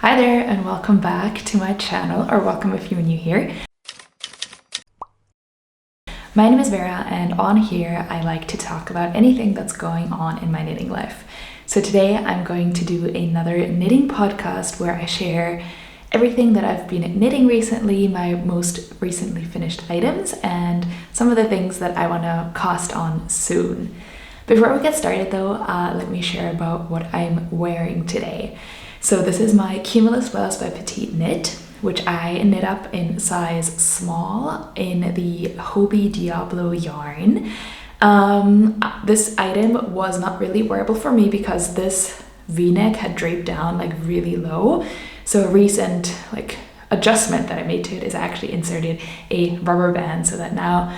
Hi there and welcome back to my channel, or welcome if you're new here. My name is Vera and on here I like to talk about anything that's going on in my knitting life. So today I'm going to do another knitting podcast where I share everything that I've been knitting recently, my most recently finished items, and some of the things that I want to cast on soon. Before we get started though, let me share about what I'm wearing today. So this is my Cumulus Blouse by PetiteKnit, which I knit up in size small in the Hobbi Diablo yarn. This item was not really wearable for me because this v-neck had draped down like really low. So a recent adjustment that I made to it is I actually inserted a rubber band so that now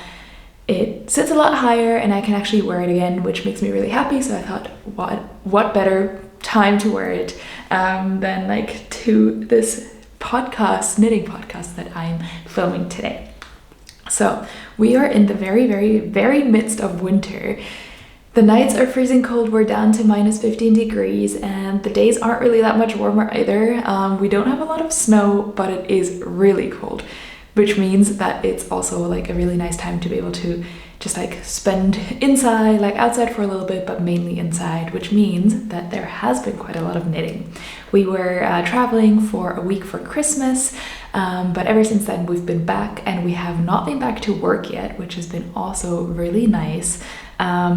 it sits a lot higher and I can actually wear it again, which makes me really happy. So I thought, what better time to wear it than to this knitting podcast that I'm filming today. So we are in the very, very, very midst of winter. The nights are freezing cold. We're down to minus 15 degrees and the days aren't really that much warmer either. We don't have a lot of snow, but it is really cold, which means that it's also a really nice time to be able to just spend inside, outside for a little bit, but mainly inside, which means that there has been quite a lot of knitting. We were traveling for a week for Christmas, but ever since then we've been back and we have not been back to work yet, which has been also really nice,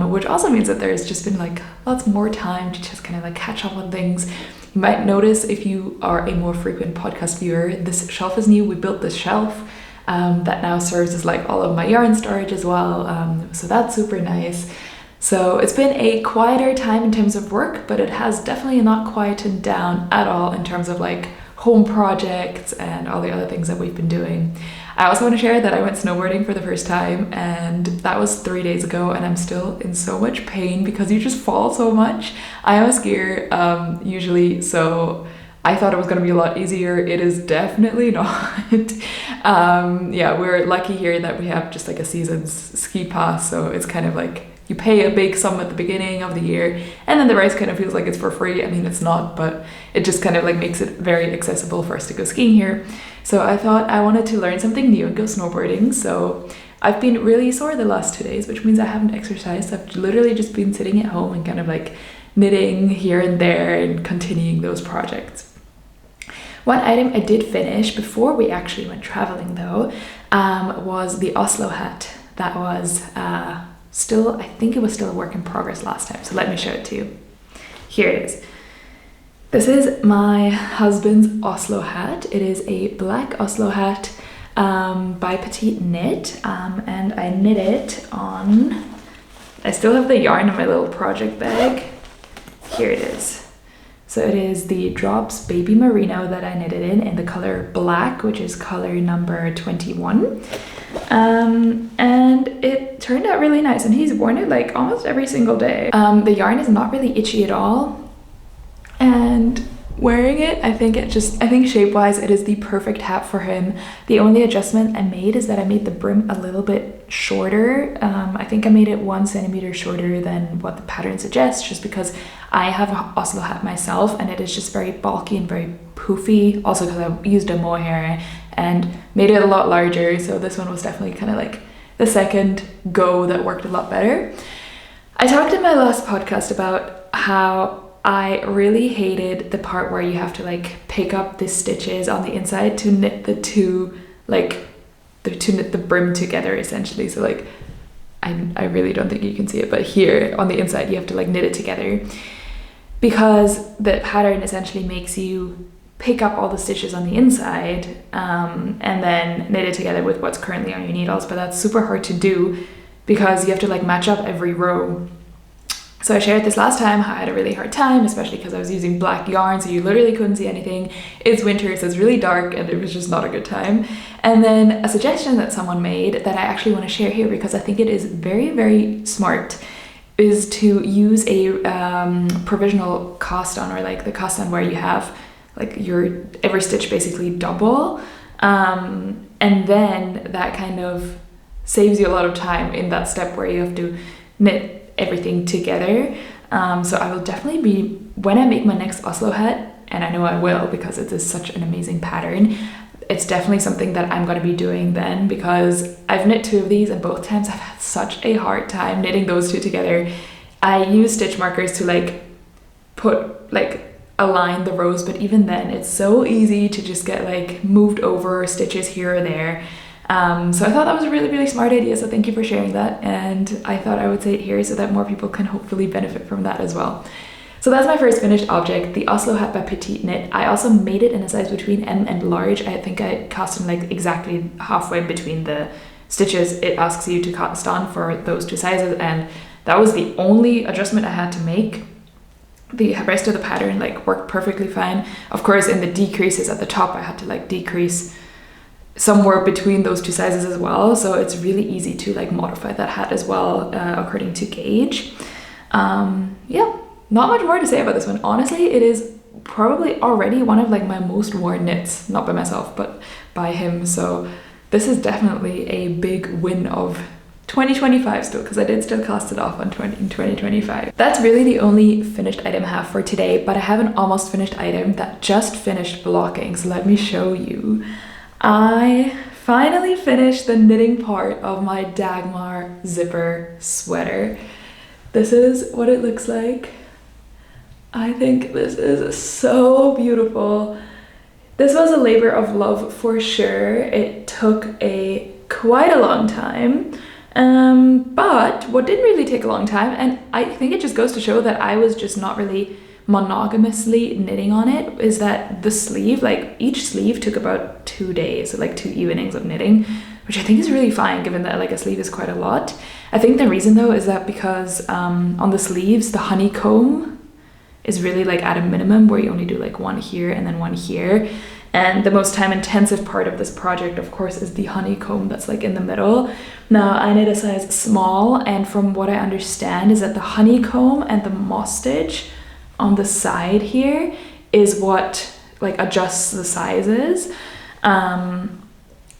which also means that there's just been lots more time to just kind of catch up on things. You might notice if you are a more frequent podcast viewer, this shelf is new. We built this shelf that now serves as all of my yarn storage as well, so that's super nice. So it's been a quieter time in terms of work, but it has definitely not quietened down at all in terms of home projects and all the other things that we've been doing. I also want to share that I went snowboarding for the first time, and that was 3 days ago, and I'm still in so much pain because you just fall so much. I am a skier usually, so I thought it was going to be a lot easier. It is definitely not. Yeah, we're lucky here that we have just a season's ski pass, so it's kind of you pay a big sum at the beginning of the year and then the rest kind of feels like it's for free. I mean, it's not, but it just kind of makes it very accessible for us to go skiing here. So I thought I wanted to learn something new and go snowboarding. So I've been really sore the last 2 days, which means I haven't exercised. I've literally just been sitting at home and kind of knitting here and there and continuing those projects. One item I did finish before we actually went traveling though, was the Oslo Hat. That was I think it was still a work in progress last time. So let me show it to you. Here it is. This is my husband's Oslo Hat. It is a black Oslo Hat by PetiteKnit, and I knit it on, I still have the yarn in my little project bag. Here it is. So it is the Drops Baby Merino that I knitted in the color black, which is color number 21. And it turned out really nice, and he's worn it almost every single day. The yarn is not really itchy at all, and wearing it, I think shape-wise it is the perfect hat for him. The only adjustment I made is that I made the brim a little bit shorter. I think I made it 1 centimeter shorter than what the pattern suggests, just because I have an Oslo Hat myself and it is just very bulky and very poofy. Also because I used a Mohair and made it a lot larger, so this one was definitely kind of the second go that worked a lot better. I talked in my last podcast about how I really hated the part where you have to pick up the stitches on the inside to knit the two, to knit the brim together essentially. So I really don't think you can see it, but here on the inside you have to knit it together, because the pattern essentially makes you pick up all the stitches on the inside and then knit it together with what's currently on your needles. But that's super hard to do because you have to match up every row. So I shared this last time how I had a really hard time, especially because I was using black yarn, so you literally couldn't see anything. It's winter, so it's really dark, and it was just not a good time. And then a suggestion that someone made that I actually want to share here because I think it is very, very smart is to use a provisional cast-on, or the cast-on where you have your every stitch basically double, and then that kind of saves you a lot of time in that step where you have to knit everything together. So I will definitely be, when I make my next Oslo hat, and I know I will because it is such an amazing pattern. It's definitely something that I'm going to be doing then, because I've knit 2 of these and both times I've had such a hard time knitting those 2 together. I use stitch markers to like put like align the rows, but even then it's so easy to just get like moved over stitches here or there. So I thought that was a really, really smart idea, so thank you for sharing that, and I thought I would say it here so that more people can hopefully benefit from that as well. So that's my first finished object, the Oslo Hat by PetiteKnit. I also made it in a size between M and large. I think I cast on like exactly halfway between the stitches it asks you to cast on for those 2 sizes, and that was the only adjustment I had to make. The rest of the pattern like worked perfectly fine. Of course, in the decreases at the top, I had to like decrease somewhere between those 2 sizes as well, so it's really easy to like modify that hat as well according to gauge. Yeah, not much more to say about this one. Honestly, it is probably already one of like my most worn knits, not by myself but by him, so this is definitely a big win of 2025 still, because I did still cast it off in 2025. That's really the only finished item I have for today, but I have an almost finished item that just finished blocking, so let me show you. I finally finished the knitting part of my Dagmar zipper sweater. This is what it looks like. I think this is so beautiful. This was a labor of love for sure. It took quite a long time, but what didn't really take a long time, and I think it just goes to show that I was just not really monogamously knitting on it, is that the sleeve, like each sleeve took about 2 days, so like 2 evenings of knitting, which I think is really fine given that like a sleeve is quite a lot. I think the reason though is that because on the sleeves the honeycomb is really like at a minimum, where you only do like 1 here and then 1 here, and the most time intensive part of this project of course is the honeycomb that's like in the middle. Now I knit a size small, and from what I understand is that the honeycomb and the moss stitch on the side here is what like adjusts the sizes.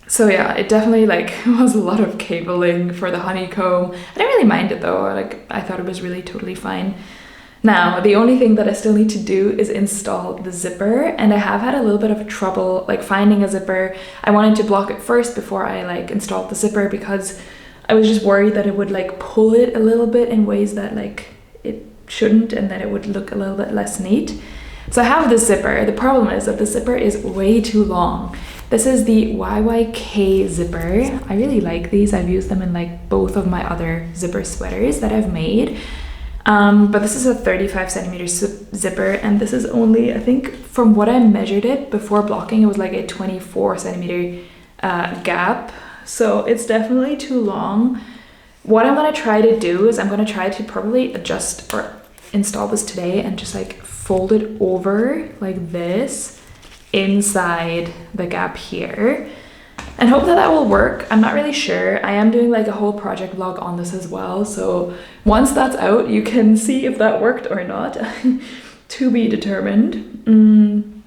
So yeah, it definitely like was a lot of cabling for the honeycomb. I didn't really mind it though, like I thought it was really totally fine. Now the only thing that I still need to do is install the zipper, and I have had a little bit of trouble like finding a zipper. I wanted to block it first before I like installed the zipper, because I was just worried that it would like pull it a little bit in ways that like it shouldn't, and that it would look a little bit less neat. So I have this zipper. The problem is that the zipper is way too long. This is the YYK zipper. I really like these. I've used them in like both of my other zipper sweaters that I've made. But this is a 35 centimeter zipper, and this is only, I think from what I measured it before blocking, it was like a 24 centimeter gap. So it's definitely too long. What I'm gonna try to do is I'm gonna try to probably adjust or install this today and just like fold it over like this inside the gap here, and hope that that will work. I'm not really sure. I am doing like a whole project vlog on this as well, so once that's out you can see if that worked or not. To be determined.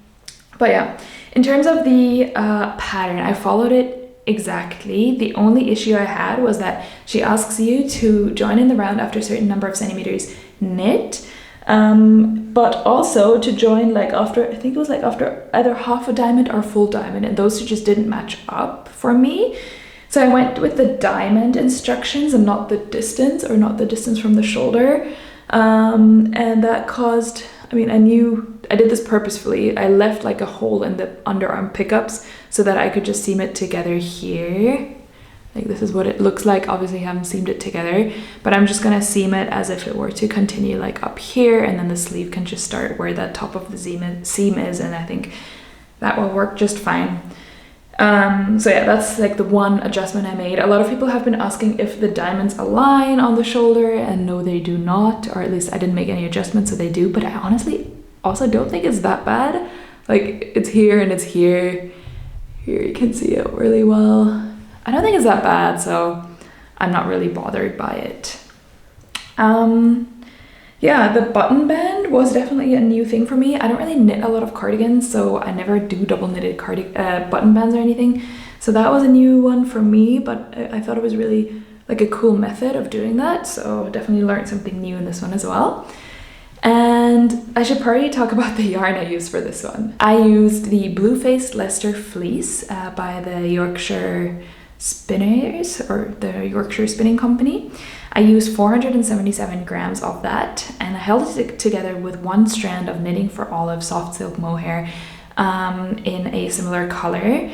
But yeah, in terms of the pattern, I followed it exactly. The only issue I had was that she asks you to join in the round after a certain number of centimeters knit, but also to join like after, I think it was like after either half a diamond or full diamond, and those two just didn't match up for me. So I went with the diamond instructions and not the distance, or not the distance from the shoulder, and that caused, I mean, I did this purposefully. I left like a hole in the underarm pickups so that I could just seam it together here. Like this is what it looks like. Obviously I haven't seamed it together, but I'm just gonna seam it as if it were to continue like up here, and then the sleeve can just start where the top of the seam is, and I think that will work just fine. So yeah, that's like the one adjustment I made. A lot of people have been asking if the diamonds align on the shoulder, and no, they do not, or at least I didn't make any adjustments, so they do, but I honestly also don't think it's that bad. Like it's here and it's here. Here you can see it really well. I don't think it's that bad, so I'm not really bothered by it. Yeah, the button band was definitely a new thing for me. I don't really knit a lot of cardigans, so I never do double knitted button bands or anything. So that was a new one for me, but I thought it was really like a cool method of doing that. So definitely learned something new in this one as well. And I should probably talk about the yarn I used for this one. I used the Bluefaced Leicester fleece by the Yorkshire Spinners, or the Yorkshire Spinning Company. I used 477 grams of that, and I held it together with one strand of Knitting for Olive soft silk mohair in a similar color.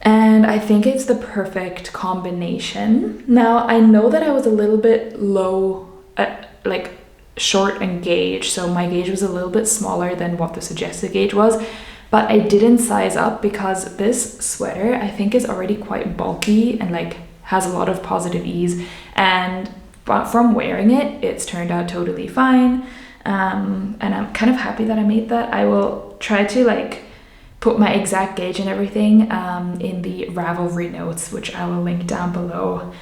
And I think it's the perfect combination. Now, I know that I was a little bit low, short in gauge, so my gauge was a little bit smaller than what the suggested gauge was, but I didn't size up because this sweater I think is already quite bulky and like has a lot of positive ease, and from wearing it, it's turned out totally fine. And I'm kind of happy that I made that. I will try to like put my exact gauge and everything in the Ravelry notes, which I will link down below,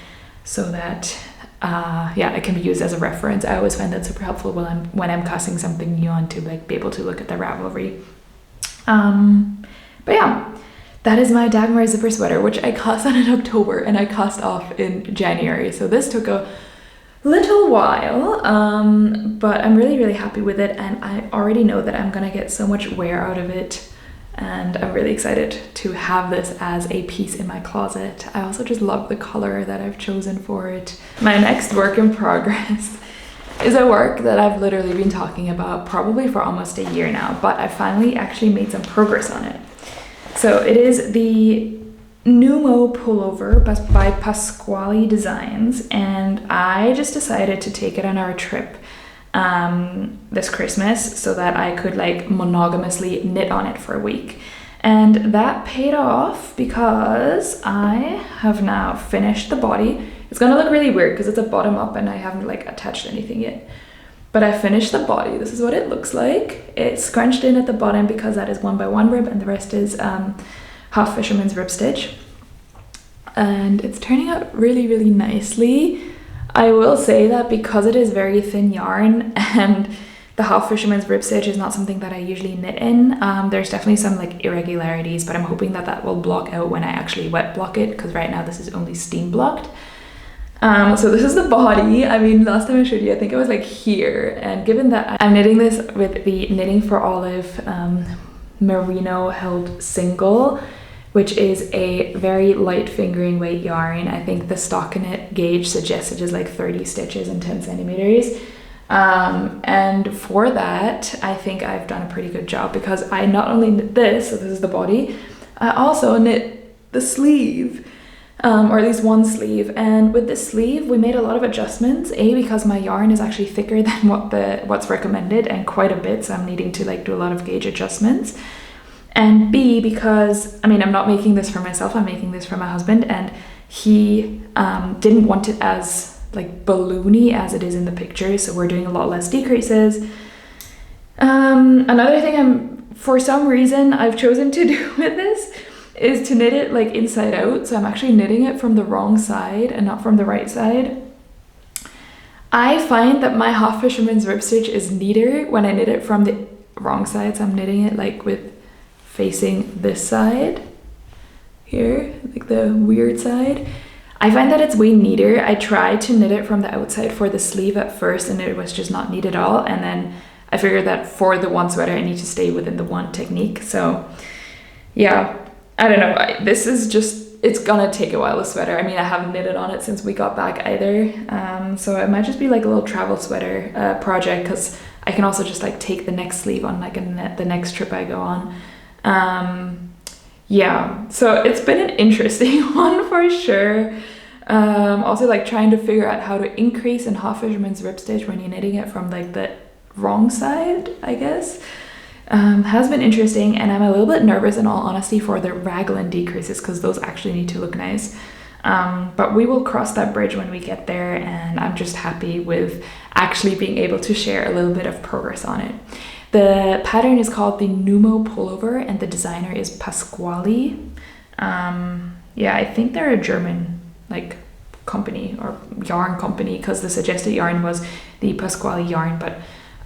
so that it can be used as a reference. I always find that super helpful when I'm casting something new on, to like be able to look at the Ravelry. But yeah, that is my Dagmar zipper sweater, which I cast on in October and I cast off in January. So this took a little while, but I'm really, really happy with it, and I already know that I'm gonna get so much wear out of it. And I'm really excited to have this as a piece in my closet. I also just love the color that I've chosen for it. My next work in progress is a work that I've literally been talking about probably for almost a year now, but I finally actually made some progress on it. So it is the Numo Pullover by Pascuali Designs, and I just decided to take it on our trip this Christmas so that I could like monogamously knit on it for a week. And that paid off because I have now finished the body. It's gonna look really weird because it's a bottom up and I haven't like attached anything yet. But I finished the body. This is what it looks like. It's scrunched in at the bottom because that is 1x1 rib and the rest is half fisherman's rib stitch. And it's turning out really, really nicely. I will say that because it is very thin yarn and the half fisherman's rib stitch is not something that I usually knit in, there's definitely some like irregularities, but I'm hoping that that will block out when I actually wet block it, because right now this is only steam blocked. So this is the body. I mean, last time I showed you, I think it was like here, and given that I'm knitting this with the Knitting for Olive merino held single, which is a very light fingering weight yarn. I think the stockinette gauge suggested just like 30 stitches and 10 centimeters. And for that, I think I've done a pretty good job, because I not only knit this, so this is the body, I also knit the sleeve, or at least one sleeve. And with this sleeve, we made a lot of adjustments. A, because my yarn is actually thicker than what's recommended, and quite a bit, so I'm needing to like do a lot of gauge adjustments. And B, because, I mean, I'm not making this for myself, I'm making this for my husband, and he didn't want it as like balloony as it is in the picture, so we're doing a lot less decreases. Another thing for some reason I've chosen to do with this is to knit it like inside out, so I'm actually knitting it from the wrong side and not from the right side. I find that my half fisherman's rib stitch is neater when I knit it from the wrong side, so I'm knitting it like with facing this side here, like the weird side. I find that it's way neater. I tried to knit it from the outside for the sleeve at first, and it was just not neat at all, and then I figured that for the one sweater I need to stay within the one technique. So yeah, I don't know, this is just, it's gonna take a while, the sweater. I mean, I haven't knitted on it since we got back either, so it might just be like a little travel sweater project, because I can also just like take the next sleeve on like the next trip I go on. Yeah, so it's been an interesting one for sure. Also like trying to figure out how to increase in half fisherman's rib stitch when you're knitting it from like the wrong side, I guess. Has been interesting, and I'm a little bit nervous in all honesty for the raglan decreases, because those actually need to look nice. But we will cross that bridge when we get there, and I'm just happy with actually being able to share a little bit of progress on it. The pattern is called the Numo Pullover, and the designer is Pascuali. Yeah, I think they're a German like company or yarn company, because the suggested yarn was the Pascuali yarn, but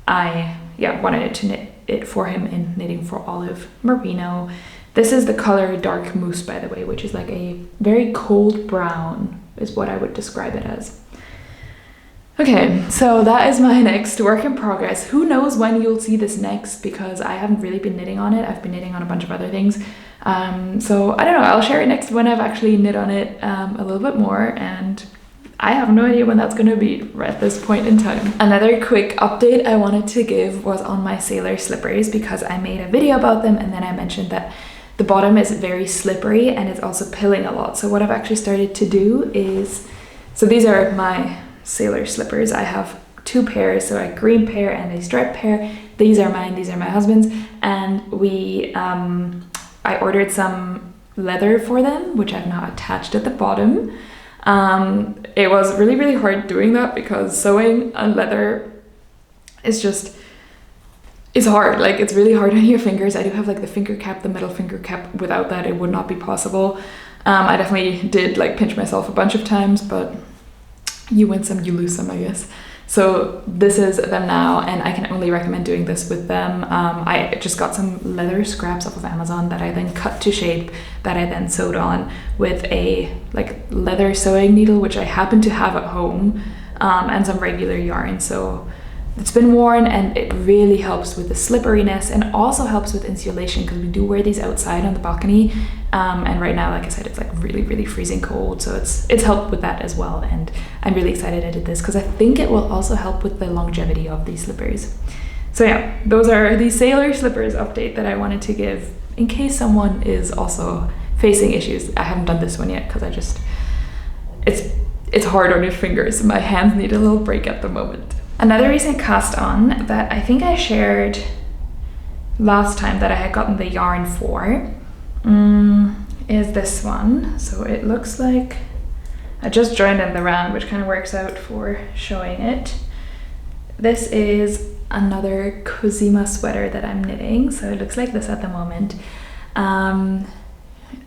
I wanted to knit it for him in Knitting for Olive merino. This is the color dark mousse, by the way, which is like a very cold brown is what I would describe it as. Okay, so that is my next work in progress. Who knows when you'll see this next, because I haven't really been knitting on it. I've been knitting on a bunch of other things. So I don't know, I'll share it next when I've actually knit on it a little bit more, and I have no idea when that's going to be right at this point in time. Another quick update I wanted to give was on my sailor slippers, because I made a video about them and then I mentioned that the bottom is very slippery and it's also pilling a lot. So what I've actually started to do is, so these are my sailor slippers. I have two pairs, so a green pair and a striped pair. These are mine, these are my husband's, and I ordered some leather for them, which I've now attached at the bottom. It was really hard doing that because sewing on leather is hard. Like, it's really hard on your fingers. I do have like the finger cap, the middle finger cap. Without that, it would not be possible. I definitely did like pinch myself a bunch of times, but you win some, you lose some, I guess. So this is them now, and I can only recommend doing this with them. I just got some leather scraps off of Amazon that I then cut to shape, that I then sewed on with a like leather sewing needle, which I happen to have at home, and some regular yarn. So it's been worn, and it really helps with the slipperiness and also helps with insulation, because we do wear these outside on the balcony, and right now, like I said, it's like really freezing cold, so it's helped with that as well. And I'm really excited I did this because I think it will also help with the longevity of these slippers. So yeah, those are the sailor slippers update that I wanted to give in case someone is also facing issues. I haven't done this one yet because it's hard on your fingers. My hands need a little break at the moment. Another recent cast on that I think I shared last time that I had gotten the yarn for is this one. So it looks like I just joined in the round, which kind of works out for showing it. This is another Cosima sweater that I'm knitting. So it looks like this at the moment.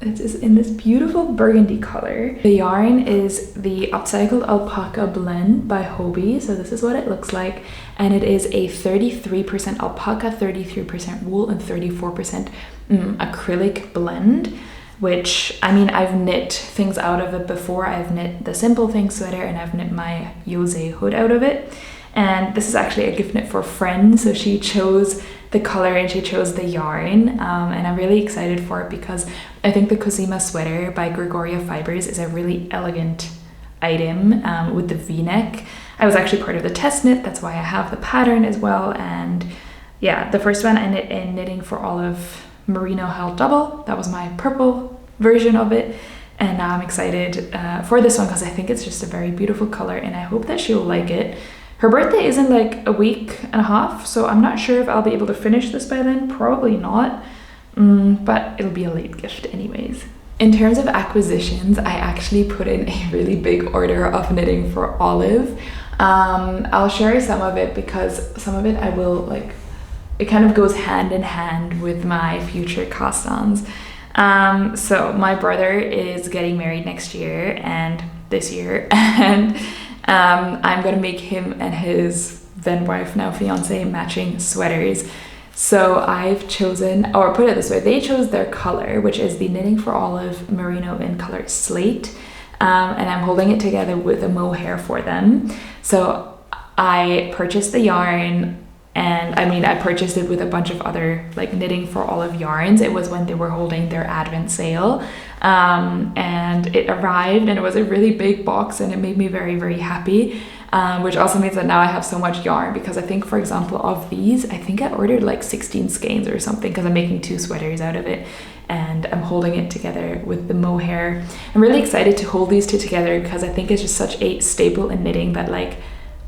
It is in this beautiful burgundy color. The yarn is the Upcycled Alpaca blend by Hobbii. So this is what it looks like. And it is a 33% alpaca, 33% wool, and 34% acrylic blend, which, I mean, I've knit things out of it before. I've knit the Simple Thing sweater, and I've knit my Jose hood out of it. And this is actually a gift knit for a friend. So she chose the color and she chose the yarn, and I'm really excited for it because I think the Cosima sweater by Gregoria Fibres is a really elegant item with the v-neck. I was actually part of the test knit, that's why I have the pattern as well. And yeah, the first one I knit in Knitting for Olive Merino held double. That was my purple version of it, and now I'm excited for this one because I think it's just a very beautiful color, and I hope that she'll like it. Her birthday is in like a week and a half, so I'm not sure if I'll be able to finish this by then. Probably not, but it'll be a late gift anyways. In terms of acquisitions, I actually put in a really big order of knitting for Olive. I'll share some of it because some of it I will like, it kind of goes hand in hand with my future cast-ons. So my brother is getting married next year and this year, and I'm gonna make him and his then wife, now fiance, matching sweaters. So I've chosen, or put it this way, they chose their color, which is the Knitting for Olive Merino in color Slate, and I'm holding it together with a Mohair for them. So I purchased the yarn, and I mean, I purchased it with a bunch of other like Knitting for Olive yarns. It was when they were holding their Advent sale, and it arrived, and it was a really big box, and it made me very happy, which also means that now I have so much yarn, because I think, for example, of these, I think I ordered like 16 skeins or something, because I'm making 2 sweaters out of it, and I'm holding it together with the Mohair. I'm really excited to hold these two together because I think it's just such a staple in knitting that, like,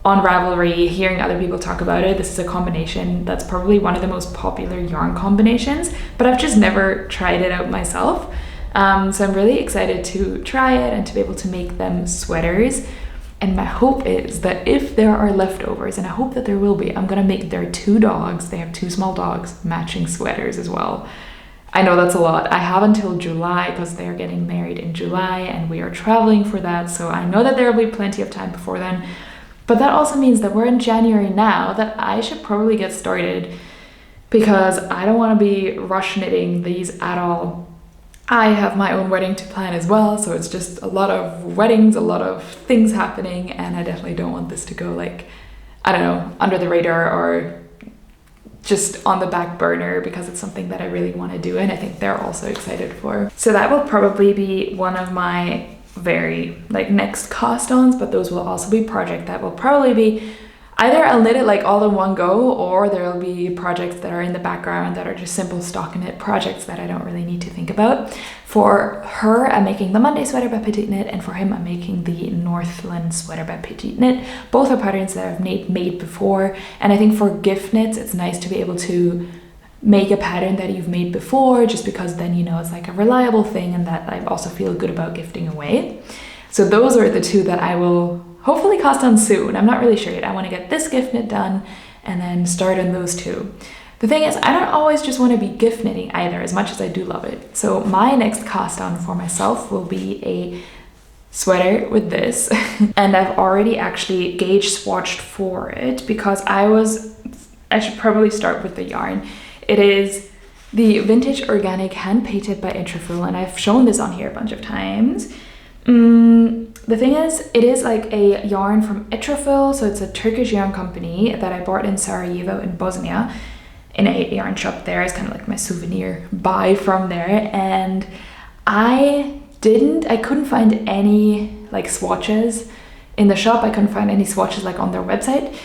on Ravelry, hearing other people talk about it, this is a combination that's probably one of the most popular yarn combinations, but I've just never tried it out myself. So I'm really excited to try it and to be able to make them sweaters. And my hope is that if there are leftovers, and I hope that there will be, I'm gonna make their 2 dogs, they have 2 small dogs, matching sweaters as well. I know that's a lot. I have until July because they're getting married in July and we are traveling for that. So I know that there will be plenty of time before then. But that also means that we're in January now, that I should probably get started, because I don't want to be rush knitting these at all. I have my own wedding to plan as well, so it's just a lot of weddings, a lot of things happening, and I definitely don't want this to go like, I don't know, under the radar or just on the back burner, because it's something that I really want to do and I think they're also excited for. So that will probably be one of my very like next cast-ons, but those will also be projects that will probably be either I'll knit it like all in one go, or there'll be projects that are in the background that are just simple stockinette projects that I don't really need to think about. For her, I'm making the Monday sweater by PetiteKnit, and for him, I'm making the Northland sweater by PetiteKnit. Both are patterns that I've made before, and I think for gift knits, it's nice to be able to make a pattern that you've made before, just because then you know it's like a reliable thing and that I also feel good about gifting away. So those are the two that I will hopefully cast on soon. I'm not really sure yet. I want to get this gift knit done and then start on those two. The thing is, I don't always just want to be gift knitting either, as much as I do love it. So my next cast on for myself will be a sweater with this. And I've already actually gauge swatched for it, because I should probably start with the yarn. It is the Vintage Organic Hand Painted by Intrafil, and I've shown this on here a bunch of times. The thing is, it is like a yarn from Intrafil, so it's a Turkish yarn company that I bought in Sarajevo in Bosnia, in a yarn shop there. It's kind of like my souvenir buy from there, and I couldn't find any like swatches in the shop. I couldn't find any swatches like on their website.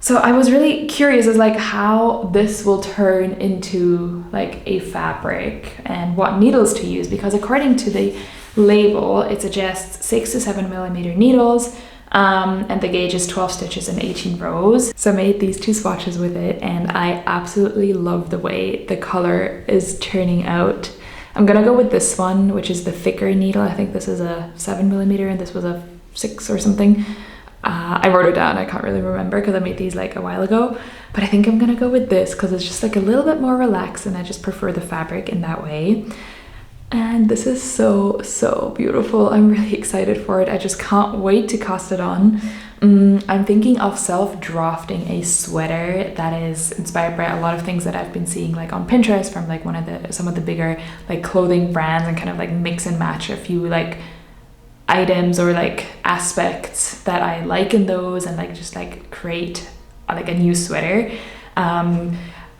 So I was really curious as like how this will turn into like a fabric and what needles to use, because according to the label, it suggests 6 to 7 millimeter needles, and the gauge is 12 stitches and 18 rows. So I made these two swatches with it, and I absolutely love the way the color is turning out. I'm gonna go with this one, which is the thicker needle. I think this is a 7 millimeter and this was a 6 or something. I wrote it down, I can't really remember because I made these like a while ago, but I think I'm gonna go with this because it's just like a little bit more relaxed and I just prefer the fabric in that way. And this is so beautiful. I'm really excited for it. I just can't wait to cast it on. I'm thinking of self-drafting a sweater that is inspired by a lot of things that I've been seeing like on Pinterest from like some of the bigger like clothing brands, and kind of like mix and match a few like items or like aspects that I like in those, and like just like create like a new sweater.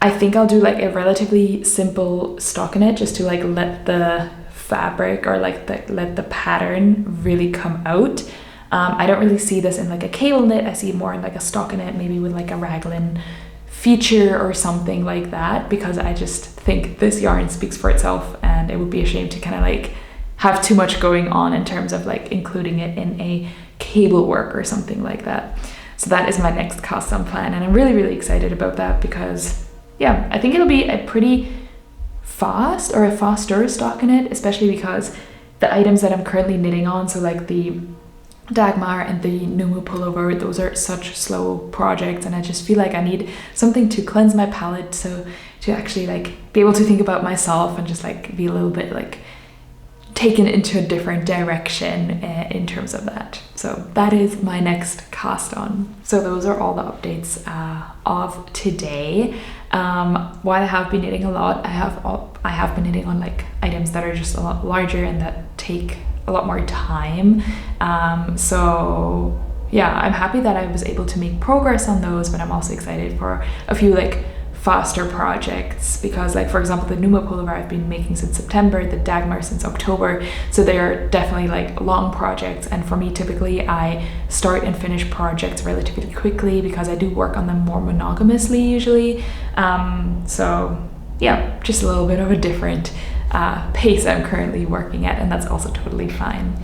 I think I'll do like a relatively simple stockinette just to like let the fabric or like let the pattern really come out. I don't really see this in like a cable knit. I see it more in like a stockinette, maybe with like a raglan feature or something like that, because I just think this yarn speaks for itself, and it would be a shame to kind of like have too much going on in terms of like including it in a cable work or something like that. So that is my next cast on plan, and I'm really excited about that because yeah, I think it'll be a pretty fast or a faster stockinette, especially because the items that I'm currently knitting on, so like the Dagmar and the Numo Pullover, those are such slow projects, and I just feel like I need something to cleanse my palette, so to actually like be able to think about myself and just like be a little bit like taken into a different direction in terms of that. So that is my next cast on. So those are all the updates of today. While I have been knitting a lot, I have been knitting on like items that are just a lot larger and that take a lot more time. So yeah, I'm happy that I was able to make progress on those, but I'm also excited for a few like faster projects, because like for example the Numo Pullover I've been making since September, the Dagmar since October, so they're definitely like long projects, and for me typically I start and finish projects relatively quickly because I do work on them more monogamously usually. So yeah, just a little bit of a different pace I'm currently working at, and that's also totally fine.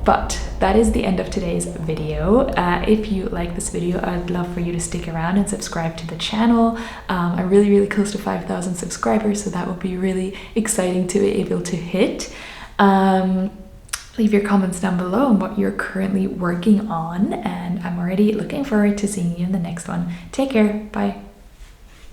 But that is the end of today's video. If you like this video, I'd love for you to stick around and subscribe to the channel. I'm really close to 5,000 subscribers, so that would be really exciting to be able to hit. Leave your comments down below on what you're currently working on, and I'm already looking forward to seeing you in the next one. Take care, bye.